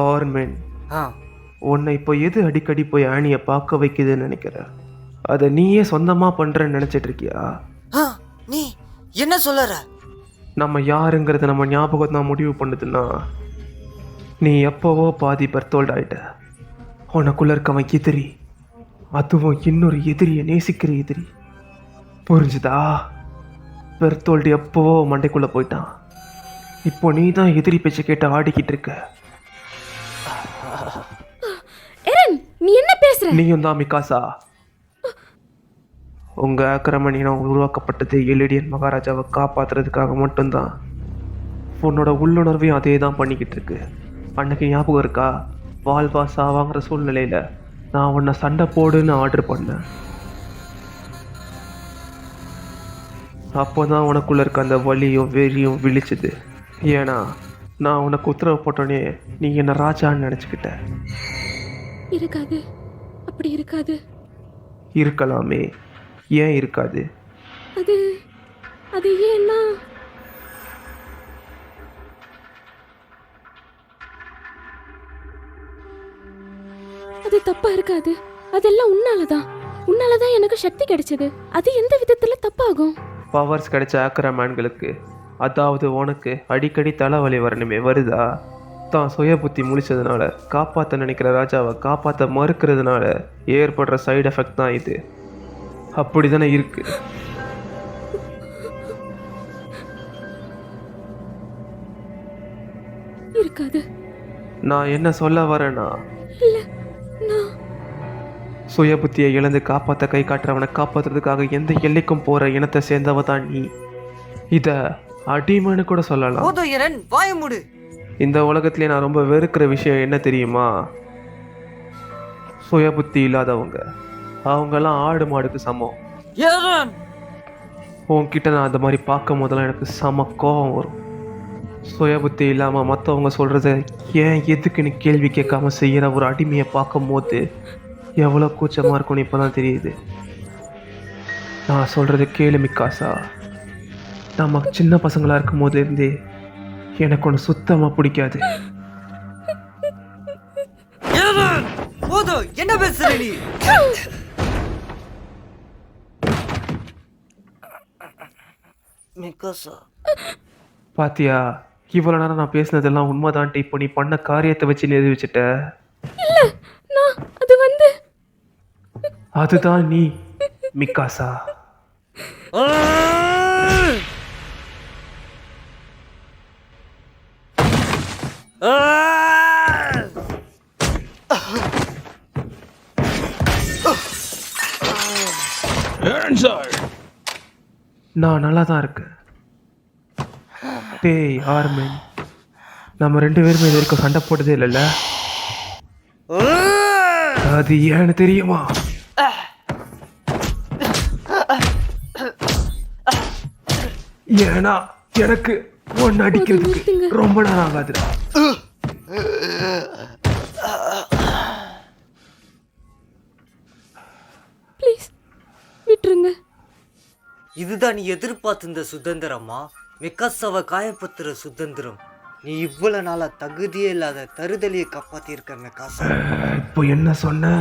ஆர்மென், ஆ உன்னை இப்போ எது அடிக்கடி போய் ஆணியை பார்க்க வைக்குதுன்னு நினைக்கிற? அதை நீயே சொந்தமாக பண்ணுறேன்னு நினச்சிட்டு இருக்கியா? ஆ நீ என்ன சொல்லற? நம்ம யாருங்கிறத நம்ம ஞாபகம் தான் முடிவு பண்ணுதுன்னா, நீ எப்போவோ பாதி பெர்த்தோல்ட் ஆயிட்ட. உனக்குள்ள இருக்கவன் எதிரி, அதுவும் இன்னொரு எதிரியை நேசிக்கிற எதிரி. புரிஞ்சுதா? பெர்த்தோல்டு எப்போவோ மண்டைக்குள்ளே போயிட்டான். இப்போ நீ தான் எதிரி பேச்சை கேட்டு ஆடிக்கிட்டு இருக்க. எரன், நீ என்ன பேசுற? நீயும் தான் மிகாசா. உங்க ஆக்கிரமணினம் உருவாக்கப்பட்டது எலிடியன் மகாராஜாவை காப்பாத்துறதுக்காக மட்டும்தான். உன்னோட உள்ளுணர்வையும் அதே தான் பண்ணிக்கிட்டு இருக்கு. அன்னைக்கு ஞாபகம் இருக்கா? வாழ்வா சாவாங்கிற சூழ்நிலையில நான் உன்னை சண்டை போடுன்னு ஆர்டர் பண்ணேன். அப்போதான் உனக்குள்ள இருக்க அந்த வலியும் வெறியும் விழிச்சுது. ஏன்னா நான் உனக்கு உத்தரவு போட்டோன்னே நீ என்ன ராஜான்னு நினச்சிக்கிட்ட. இருக்காது, அப்படி இருக்காது. இருக்கலாமே, ஏன் இருக்காது? அது அது ஏன்னா அது தப்பா இருக்காது. அதெல்லாம் உன்னாலதான் எனக்கு சக்தி கிடைச்சது. அது எந்த விதத்துல தப்பாகும்? பவர்ஸ் கிடைச்ச ஆக்ரமேன்களுக்கு, அதாவது உனக்கு அடிக்கடி தலைவலி வரணுமே, வருதா? தான் சுய புத்தி முழிச்சதுனால, காப்பாற்ற நினைக்கிற ராஜாவை காப்பாற்ற மறுக்கிறதுனால ஏற்படுற சைடு எஃபெக்ட் தான் இது. அப்படி தானே இருக்கு. இருக்காது. நான் என்ன சொல்ல வரேன்னா, இல்ல, நான் சுய புத்தியை இழந்து காப்பாற்ற கை காட்டுறவனை காப்பாற்றுறதுக்காக எந்த எல்லைக்கும் போற இனத்தை சேர்ந்தவ தான் நீ. இத அடிமைன்னு கூட சொல்லலாம். போதும் எரன், வாய மூடு. இந்த உலகத்திலே நான் ரொம்ப வெறுக்கிற விஷயம் என்ன தெரியுமா? சுய புத்தி இல்லாதவங்க. அவங்கெல்லாம் ஆடு மாடுக்கு சமம். எரன், உன்கிட்ட நான் அந்த மாதிரி பார்க்கும் போதெல்லாம் எனக்கு செம கோபம் வரும். சுய புத்தி இல்லாமல் மற்றவங்க சொல்கிறத ஏன் எதுக்குன்னு கேள்வி கேட்காம செய்கிற ஒரு அடிமையை பார்க்கும் போது எவ்வளோ கூச்சமாக இருக்கும்னு இப்போ தான் தெரியுது. நான் சொல்கிறது கேளு மிகாசா. நம்ம சின்ன பசங்களாக இருக்கும் போதுலேருந்தே எனக்கு ஒன்று சுத்தமாக பிடிக்காது. எரன், போதும். என்ன பேசுற நீ? மிகாசா, பாத்தியா, இவ்வளோ நேரம் நான் பேசினதெல்லாம் உண்மைதான்ட்டு இப்போ நீ பண்ண காரியத்தை வச்சு நிரூபிச்சிட்ட. இல்ல, நான் அதுதான் நீ மிகாசா. நான் நல்லா தான் இருக்கேன். டேய் ஆர்மென், நம்ம 2 பேருமே இது வரைக்கும் சண்டை போட்டதே இல்லைல்ல? அது ஏன்னு தெரியுமா? ஏன்னா எனக்கு ஒன்று அடிக்கிறதுக்கு ரொம்ப நேரம் ஆகாதுடா. ப்ளீஸ் விட்டுருங்க. இதுதான் நீ எதிர்பார்த்திருந்த சுதந்திரமா? மிகாசாவை காயப்படுத்துற சுதந்திரம். நீ இவ்வளவு நாளா தகுதியே இல்லாத தருதலியை காப்பாத்திருக்க மிகாசா. இப்போ என்ன சொன்ன?